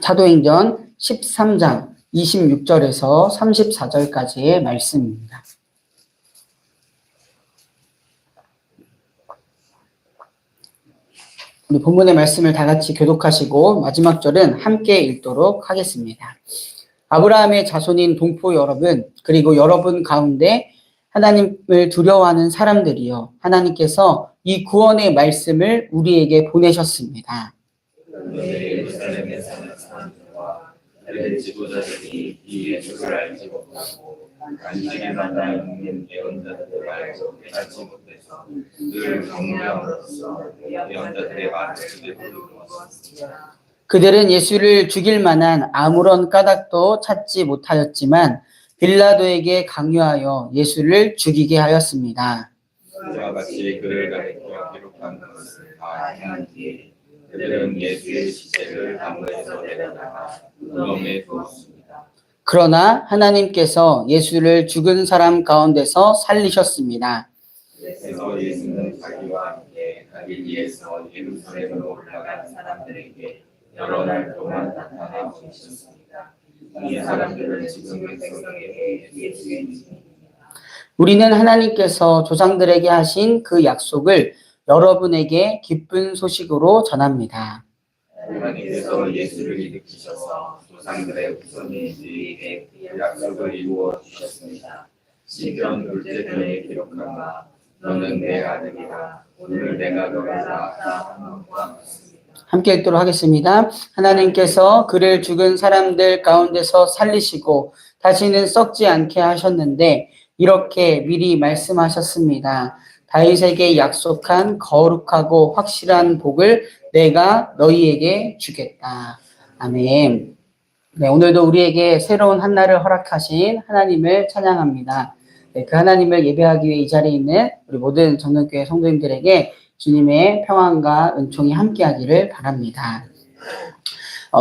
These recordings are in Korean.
사도행전 13장 26절에서 34절까지의 말씀입니다. 우리 본문의 말씀을 다 같이 교독하시고 마지막 절은 함께 읽도록 하겠습니다. 아브라함의 자손인 동포 여러분, 그리고 여러분 가운데 하나님을 두려워하는 사람들이여, 하나님께서 이 구원의 말씀을 우리에게 보내셨습니다. 예루살렘에 사는 사람들과 다른 지도자들이 이 예수를 알지 못하고 간직에만 나 있는 예언자들을 알고 깨닫지 못해서 늘 경외함으로써 예언자들의 말을 그대로 보았습니다. 그들은 예수를 죽일 만한 아무런 까닭도 찾지 못하였지만 빌라도에게 강요하여 예수를 죽이게 하였습니다. 그와 같이 그를 가리켜 기록한 것을 다 행한 뒤에 그들은 예수의 시체를 나무에서 내려다가 무덤에 두었습니다. 그러나 하나님께서 예수를 죽은 사람 가운데서 살리셨습니다. 그래서 예수는 자기와 함께 갈릴리에서 예루살렘으로 올라간 사람들에게 여러 날 동안 나타나 보이셨습니다. 이 사람들은 지금 백성에게 예수의 증인입니다. 우리는 하나님께서 조상들에게 하신 그 약속을 여러분에게 기쁜 소식으로 전합니다. 하나님께서 예수를 일으키셔서 조상들의 후손인 우리에게 그 약속을 이루어 주셨습니다. 시편 둘째 편에 기록한 바 너는 내 아들이라 오늘 내가 너를 낳았다 한 것과 같습니다. 함께 읽도록 하겠습니다. 하나님께서 그를 죽은 사람들 가운데서 살리시고 다시는 썩지 않게 하셨는데 이렇게 미리 말씀하셨습니다. 다윗에게 약속한 거룩하고 확실한 복을 내가 너희에게 주겠다. 아멘. 네, 오늘도 우리에게 새로운 한 날을 허락하신 하나님을 찬양합니다. 네, 그 하나님을 예배하기 위해 이 자리에 있는 우리 모든 정동교회 성도님들에게 주님의 평안과 은총이 함께하기를 바랍니다.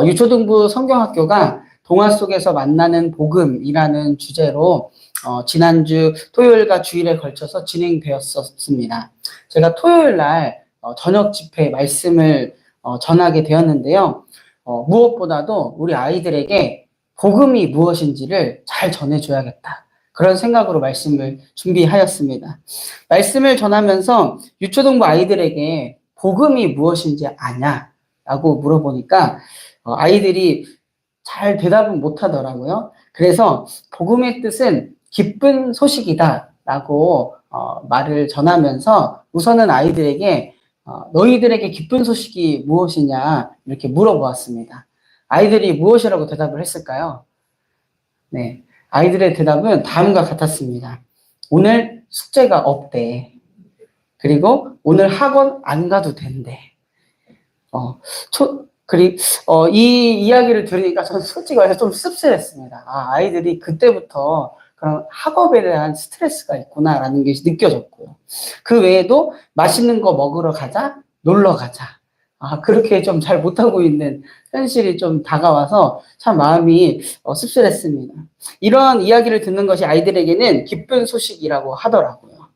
유초등부 성경학교가 동화 속에서 만나는 복음이라는 주제로 지난주 토요일과 주일에 걸쳐서 진행되었었습니다. 제가 토요일 날 저녁 집회 말씀을 전하게 되었는데요. 무엇보다도 우리 아이들에게 복음이 무엇인지를 잘 전해줘야겠다. 그런 생각으로 말씀을 준비하였습니다. 말씀을 전하면서 유초등부 아이들에게 복음이 무엇인지 아냐? 라고 물어보니까 아이들이 잘 대답은 못하더라고요. 그래서 복음의 뜻은 기쁜 소식이다 라고 말을 전하면서 우선은 아이들에게 너희들에게 기쁜 소식이 무엇이냐 이렇게 물어보았습니다. 아이들이 무엇이라고 대답을 했을까요? 네, 아이들의 대답은 다음과 같았습니다. 오늘 숙제가 없대. 그리고 오늘 학원 안 가도 된대. 이 이야기를 들으니까 저는 솔직히 말해서 좀 씁쓸했습니다. 아이들이 그때부터 그런 학업에 대한 스트레스가 있구나라는 게 느껴졌고요. 그 외에도 맛있는 거 먹으러 가자, 놀러 가자. 그렇게 좀 잘 못하고 있는 현실이 좀 다가와서 참 마음이 씁쓸했습니다. 이런 이야기를 듣는 것이 아이들에게는 기쁜 소식이라고 하더라고요.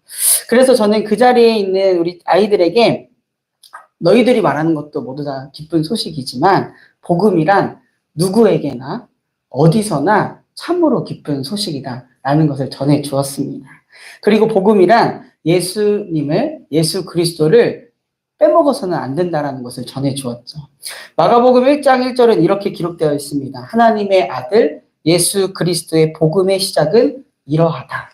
그래서 저는 그 자리에 있는 우리 아이들에게 너희들이 말하는 것도 모두 다 기쁜 소식이지만 복음이란 누구에게나 어디서나 참으로 기쁜 소식이다 라는 것을 전해 주었습니다. 그리고 복음이란 예수 그리스도를 빼먹어서는 안 된다라는 것을 전해 주었죠. 마가복음 1장 1절은 이렇게 기록되어 있습니다. 하나님의 아들 예수 그리스도의 복음의 시작은 이러하다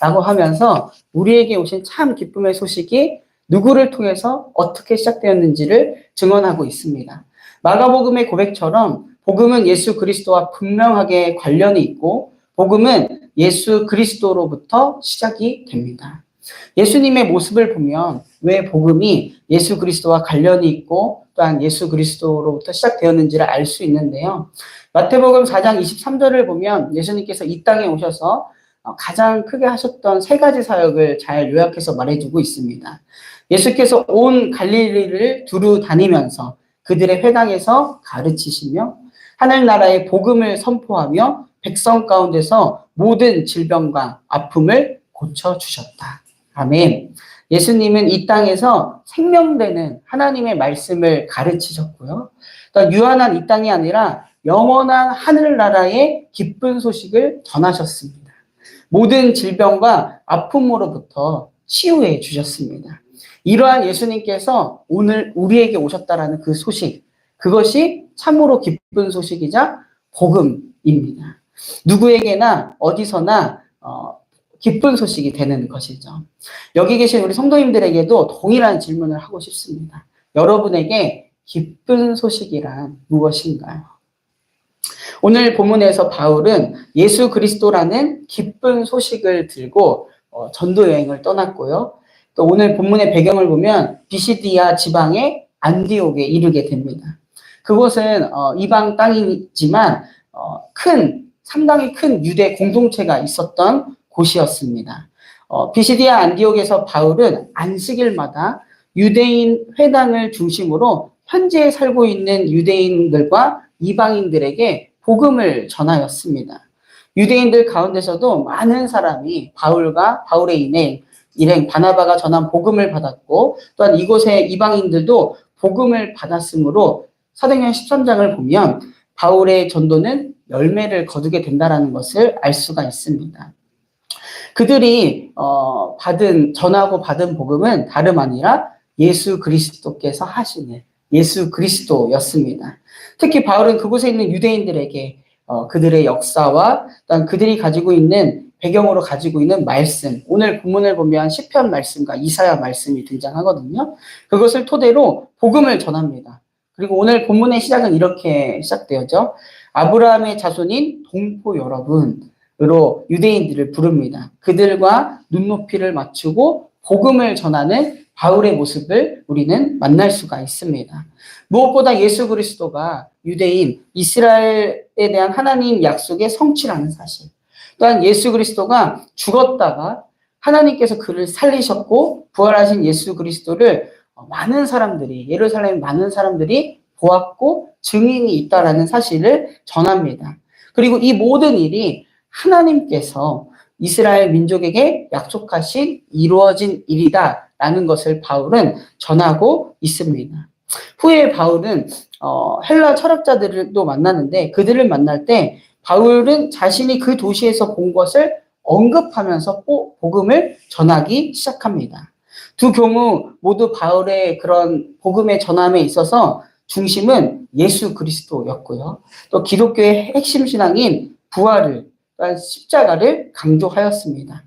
라고 하면서 우리에게 오신 참 기쁨의 소식이 누구를 통해서 어떻게 시작되었는지를 증언하고 있습니다. 마가복음의 고백처럼 복음은 예수 그리스도와 분명하게 관련이 있고 복음은 예수 그리스도로부터 시작이 됩니다. 예수님의 모습을 보면 왜 복음이 예수 그리스도와 관련이 있고 또한 예수 그리스도로부터 시작되었는지를 알 수 있는데요. 마태복음 4장 23절을 보면 예수님께서 이 땅에 오셔서 가장 크게 하셨던 세 가지 사역을 잘 요약해서 말해주고 있습니다. 예수께서 온 갈릴리를 두루 다니면서 그들의 회당에서 가르치시며 하늘나라의 복음을 선포하며 백성 가운데서 모든 질병과 아픔을 고쳐주셨다. 아멘. 예수님은 이 땅에서 생명되는 하나님의 말씀을 가르치셨고요. 또 유한한 이 땅이 아니라 영원한 하늘나라의 기쁜 소식을 전하셨습니다. 모든 질병과 아픔으로부터 치유해 주셨습니다. 이러한 예수님께서 오늘 우리에게 오셨다라는 그 소식, 그것이 참으로 기쁜 소식이자 복음입니다. 누구에게나 어디서나 기쁜 소식이 되는 것이죠. 여기 계신 우리 성도님들에게도 동일한 질문을 하고 싶습니다. 여러분에게 기쁜 소식이란 무엇인가요? 오늘 본문에서 바울은 예수 그리스도라는 기쁜 소식을 들고 전도 여행을 떠났고요. 또 오늘 본문의 배경을 보면 비시디아 지방의 안디옥에 이르게 됩니다. 그곳은 이방 땅이지만 상당히 큰 유대 공동체가 있었던 곳이었습니다. 비시디아 안디옥에서 바울은 안식일마다 유대인 회당을 중심으로 현지에 살고 있는 유대인들과 이방인들에게 복음을 전하였습니다. 유대인들 가운데서도 많은 사람이 바울의 일행 바나바가 전한 복음을 받았고, 또한 이곳의 이방인들도 복음을 받았으므로 사도행전 13장을 보면 바울의 전도는 열매를 거두게 된다는 것을 알 수가 있습니다. 그들이 전하고 받은 복음은 다름 아니라 예수 그리스도께서 하시는 예수 그리스도였습니다. 특히 바울은 그곳에 있는 유대인들에게 그들의 역사와 또한 그들이 가지고 있는 배경으로 가지고 있는 말씀, 오늘 본문을 보면 시편 말씀과 이사야 말씀이 등장하거든요. 그것을 토대로 복음을 전합니다. 그리고 오늘 본문의 시작은 이렇게 시작되었죠. 아브라함의 자손인 동포 여러분으로 유대인들을 부릅니다. 그들과 눈높이를 맞추고 복음을 전하는 바울의 모습을 우리는 만날 수가 있습니다. 무엇보다 예수 그리스도가 유대인, 이스라엘에 대한 하나님 약속의 성취라는 사실, 또한 예수 그리스도가 죽었다가 하나님께서 그를 살리셨고 부활하신 예수 그리스도를 예루살렘 많은 사람들이 보았고 증인이 있다라는 사실을 전합니다. 그리고 이 모든 일이 하나님께서 이스라엘 민족에게 약속하신 이루어진 일이다라는 것을 바울은 전하고 있습니다. 후에 바울은 헬라 철학자들도 만나는데 그들을 만날 때 바울은 자신이 그 도시에서 본 것을 언급하면서 복음을 전하기 시작합니다. 두 경우 모두 바울의 그런 복음의 전함에 있어서 중심은 예수 그리스도였고요. 또 기독교의 핵심 신앙인 부활을, 십자가를 강조하였습니다.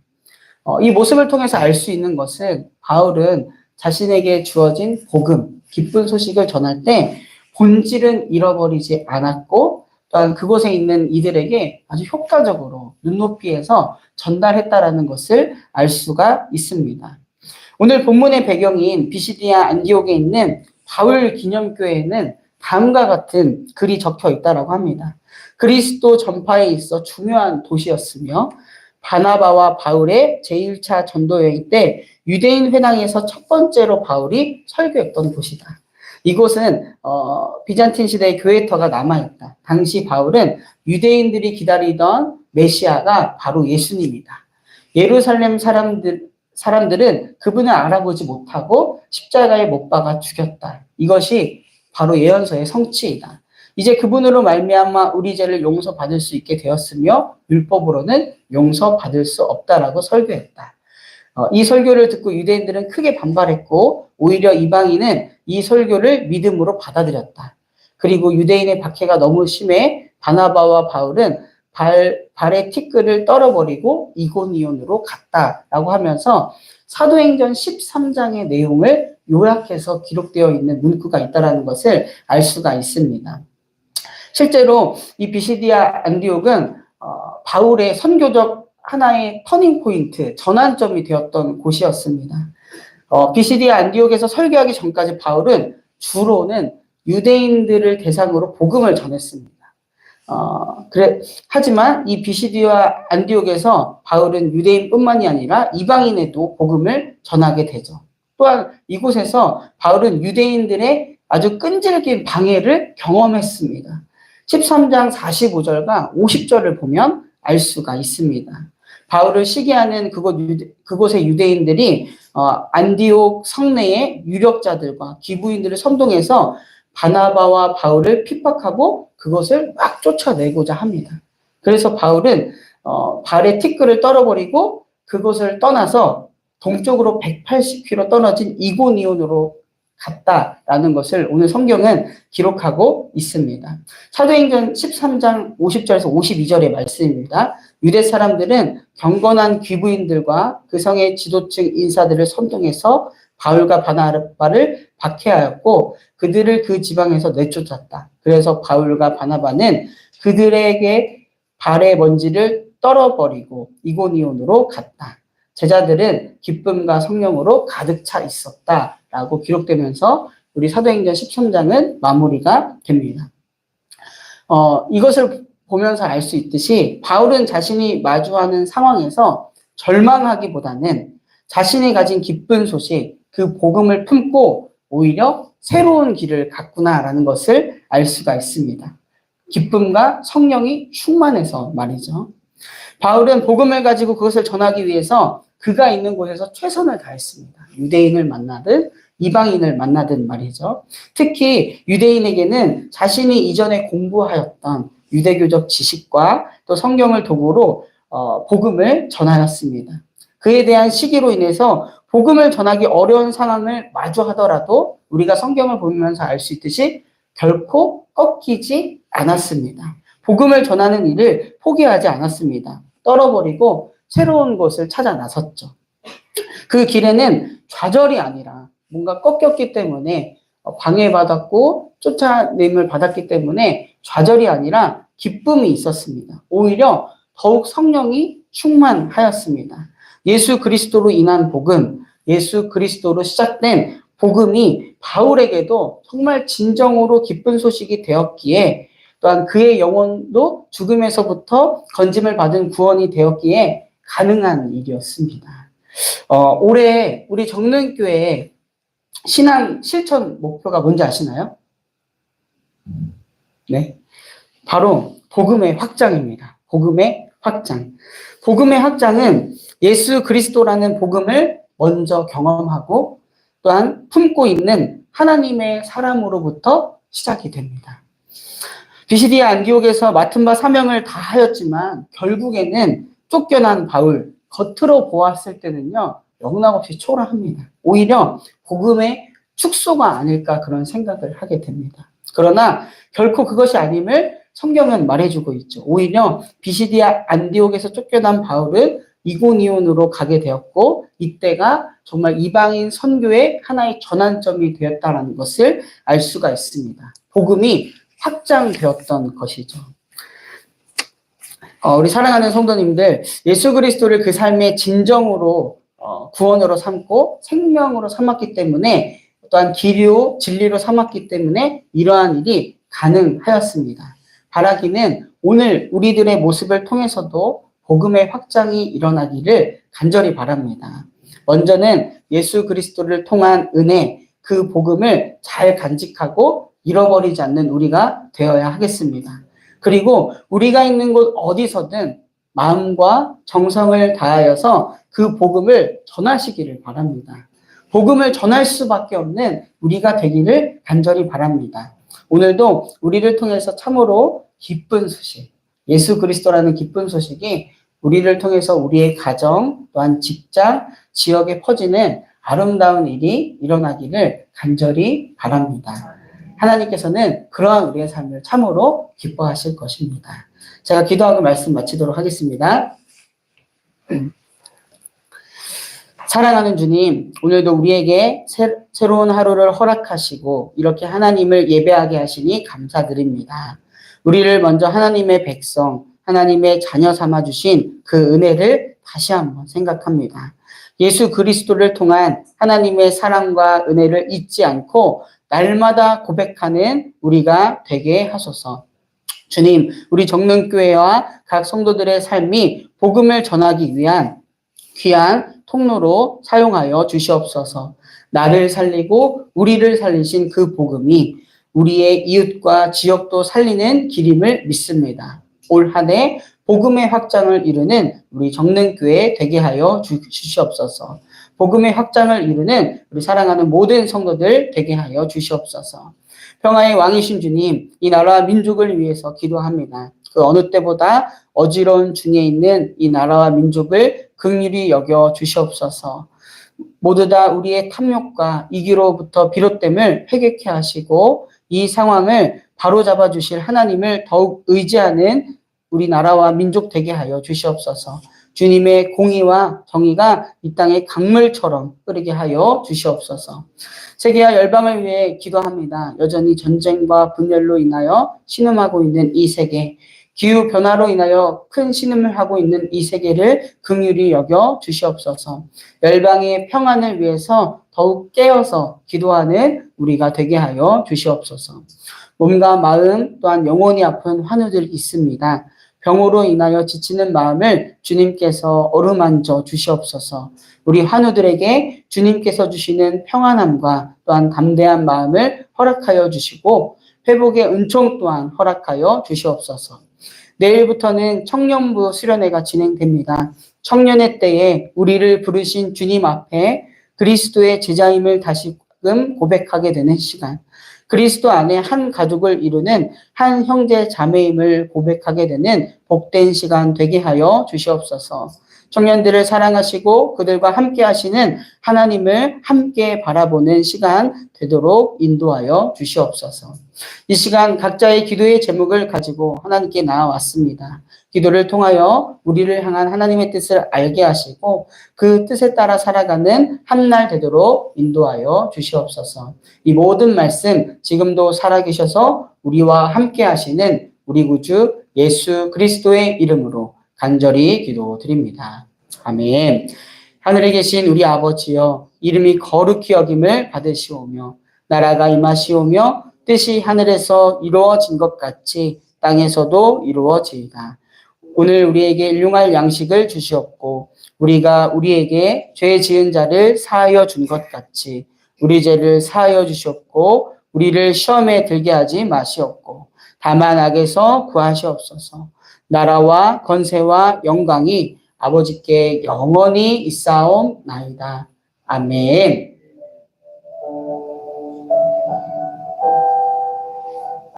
이 모습을 통해서 알 수 있는 것은 바울은 자신에게 주어진 복음, 기쁜 소식을 전할 때 본질은 잃어버리지 않았고 또한 그곳에 있는 이들에게 아주 효과적으로 눈높이에서 전달했다라는 것을 알 수가 있습니다. 오늘 본문의 배경인 비시디아 안디옥에 있는 바울 기념교회에는 다음과 같은 글이 적혀 있다고 합니다. 그리스도 전파에 있어 중요한 도시였으며 바나바와 바울의 제1차 전도 여행 때 유대인 회당에서 첫 번째로 바울이 설교했던 곳이다. 이곳은 비잔틴 시대의 교회터가 남아있다. 당시 바울은 유대인들이 기다리던 메시아가 바로 예수님이다. 예루살렘 사람들은 그분을 알아보지 못하고 십자가에 못 박아 죽였다. 이것이 바로 예언서의 성취이다. 이제 그분으로 말미암아 우리 죄를 용서받을 수 있게 되었으며 율법으로는 용서받을 수 없다라고 설교했다. 이 설교를 듣고 유대인들은 크게 반발했고 오히려 이방인은 이 설교를 믿음으로 받아들였다. 그리고 유대인의 박해가 너무 심해 바나바와 바울은 발의 티끌을 떨어버리고 이고니온으로 갔다라고 하면서 사도행전 13장의 내용을 요약해서 기록되어 있는 문구가 있다는 것을 알 수가 있습니다. 실제로 이 비시디아 안디옥은 바울의 선교적 하나의 터닝포인트, 전환점이 되었던 곳이었습니다. 비시디아 안디옥에서 설교하기 전까지 바울은 주로는 유대인들을 대상으로 복음을 전했습니다. 하지만 이 비시디아 안디옥에서 바울은 유대인뿐만이 아니라 이방인에도 복음을 전하게 되죠. 또한 이곳에서 바울은 유대인들의 아주 끈질긴 방해를 경험했습니다. 13장 45절과 50절을 보면 알 수가 있습니다. 바울을 시기하는 그곳의 유대인들이 안디옥 성내의 유력자들과 기부인들을 선동해서 바나바와 바울을 핍박하고 그것을 막 쫓아내고자 합니다. 그래서 바울은 발의 티끌을 떨어버리고 그곳을 떠나서 동쪽으로 180km 떨어진 이고니온으로 갔다라는 것을 오늘 성경은 기록하고 있습니다. 사도행전 13장 50절에서 52절의 말씀입니다. 유대 사람들은 경건한 귀부인들과 그 성의 지도층 인사들을 선동해서 바울과 바나바를 박해하였고 그들을 그 지방에서 내쫓았다. 그래서 바울과 바나바는 그들에게 발의 먼지를 떨어버리고 이고니온으로 갔다. 제자들은 기쁨과 성령으로 가득 차 있었다라고 기록되면서 우리 사도행전 13장은 마무리가 됩니다. 이것을 보면서 알 수 있듯이 바울은 자신이 마주하는 상황에서 절망하기보다는 자신이 가진 기쁜 소식, 그 복음을 품고 오히려 새로운 길을 갔구나라는 것을 알 수가 있습니다. 기쁨과 성령이 충만해서 말이죠. 바울은 복음을 가지고 그것을 전하기 위해서 그가 있는 곳에서 최선을 다했습니다. 유대인을 만나든 이방인을 만나든 말이죠. 특히 유대인에게는 자신이 이전에 공부하였던 유대교적 지식과 또 성경을 도구로 복음을 전하였습니다. 그에 대한 시기로 인해서 복음을 전하기 어려운 상황을 마주하더라도 우리가 성경을 보면서 알 수 있듯이 결코 꺾이지 않았습니다. 복음을 전하는 일을 포기하지 않았습니다. 떨어버리고 새로운 곳을 찾아 나섰죠. 그 길에는 좌절이 아니라 뭔가 꺾였기 때문에 방해받았고 쫓아냄을 받았기 때문에 좌절이 아니라 기쁨이 있었습니다. 오히려 더욱 성령이 충만하였습니다. 예수 그리스도로 인한 복음, 예수 그리스도로 시작된 복음이 바울에게도 정말 진정으로 기쁜 소식이 되었기에 또한 그의 영혼도 죽음에서부터 건짐을 받은 구원이 되었기에 가능한 일이었습니다. 올해 우리 정릉교회 신앙 실천 목표가 뭔지 아시나요? 네. 바로 복음의 확장입니다. 복음의 확장. 복음의 확장은 예수 그리스도라는 복음을 먼저 경험하고 또한 품고 있는 하나님의 사람으로부터 시작이 됩니다. 비시디아 안디옥에서 맡은 바 사명을 다 하였지만 결국에는 쫓겨난 바울, 겉으로 보았을 때는요, 영락없이 초라합니다. 오히려 복음의 축소가 아닐까 그런 생각을 하게 됩니다. 그러나 결코 그것이 아님을 성경은 말해주고 있죠. 오히려 비시디아 안디옥에서 쫓겨난 바울은 이고니온으로 가게 되었고 이때가 정말 이방인 선교의 하나의 전환점이 되었다는 것을 알 수가 있습니다. 복음이 확장되었던 것이죠. 우리 사랑하는 성도님들, 예수 그리스도를 그 삶의 진정으로 구원으로 삼고 생명으로 삼았기 때문에 또한 길이요 진리로 삼았기 때문에 이러한 일이 가능하였습니다. 바라기는 오늘 우리들의 모습을 통해서도 복음의 확장이 일어나기를 간절히 바랍니다. 먼저는 예수 그리스도를 통한 은혜, 그 복음을 잘 간직하고 잃어버리지 않는 우리가 되어야 하겠습니다. 그리고 우리가 있는 곳 어디서든 마음과 정성을 다하여서 그 복음을 전하시기를 바랍니다. 복음을 전할 수밖에 없는 우리가 되기를 간절히 바랍니다. 오늘도 우리를 통해서 참으로 기쁜 소식, 예수 그리스도라는 기쁜 소식이 우리를 통해서 우리의 가정, 또한 직장, 지역에 퍼지는 아름다운 일이 일어나기를 간절히 바랍니다. 하나님께서는 그러한 우리의 삶을 참으로 기뻐하실 것입니다. 제가 기도하고 말씀 마치도록 하겠습니다. 사랑하는 주님, 오늘도 우리에게 새로운 하루를 허락하시고 이렇게 하나님을 예배하게 하시니 감사드립니다. 우리를 먼저 하나님의 백성, 하나님의 자녀 삼아주신 그 은혜를 다시 한번 생각합니다. 예수 그리스도를 통한 하나님의 사랑과 은혜를 잊지 않고 날마다 고백하는 우리가 되게 하소서. 주님, 우리 정릉교회와 각 성도들의 삶이 복음을 전하기 위한 귀한 통로로 사용하여 주시옵소서. 나를 살리고 우리를 살리신 그 복음이 우리의 이웃과 지역도 살리는 길임을 믿습니다. 올 한 해 복음의 확장을 이루는 우리 정릉교회 되게 하여 주시옵소서. 복음의 확장을 이루는 우리 사랑하는 모든 성도들 되게 하여 주시옵소서. 평화의 왕이신 주님, 이 나라와 민족을 위해서 기도합니다. 그 어느 때보다 어지러운 중에 있는 이 나라와 민족을 긍휼히 여겨 주시옵소서. 모두 다 우리의 탐욕과 이기로부터 비롯됨을 회개케 하시고 이 상황을 바로잡아 주실 하나님을 더욱 의지하는 우리 나라와 민족 되게 하여 주시옵소서. 주님의 공의와 정의가 이 땅의 강물처럼 흐르게 하여 주시옵소서. 세계와 열방을 위해 기도합니다. 여전히 전쟁과 분열로 인하여 신음하고 있는 이 세계, 기후 변화로 인하여 큰 신음을 하고 있는 이 세계를 긍휼히 여겨 주시옵소서. 열방의 평안을 위해서 더욱 깨어서 기도하는 우리가 되게 하여 주시옵소서. 몸과 마음 또한 영혼이 아픈 환우들 있습니다. 병으로 인하여 지치는 마음을 주님께서 어루만져 주시옵소서. 우리 환우들에게 주님께서 주시는 평안함과 또한 담대한 마음을 허락하여 주시고 회복의 은총 또한 허락하여 주시옵소서. 내일부터는 청년부 수련회가 진행됩니다. 청년회 때에 우리를 부르신 주님 앞에 그리스도의 제자임을 다시금 고백하게 되는 시간, 그리스도 안에 한 가족을 이루는 한 형제 자매임을 고백하게 되는 복된 시간 되게 하여 주시옵소서. 청년들을 사랑하시고 그들과 함께 하시는 하나님을 함께 바라보는 시간 되도록 인도하여 주시옵소서. 이 시간 각자의 기도의 제목을 가지고 하나님께 나아왔습니다. 기도를 통하여 우리를 향한 하나님의 뜻을 알게 하시고 그 뜻에 따라 살아가는 한날 되도록 인도하여 주시옵소서. 이 모든 말씀 지금도 살아계셔서 우리와 함께 하시는 우리 구주 예수 그리스도의 이름으로 간절히 기도드립니다. 아멘. 하늘에 계신 우리 아버지여, 이름이 거룩히 여김을 받으시오며 나라가 임하시오며 뜻이 하늘에서 이루어진 것 같이 땅에서도 이루어지이다. 오늘 우리에게 일용할 양식을 주시옵고 우리가 우리에게 죄 지은 자를 사하여 준 것 같이 우리 죄를 사하여 주시옵고 우리를 시험에 들게 하지 마시옵고 다만 악에서 구하시옵소서. 나라와 권세와 영광이 아버지께 영원히 있사옵나이다. 아멘.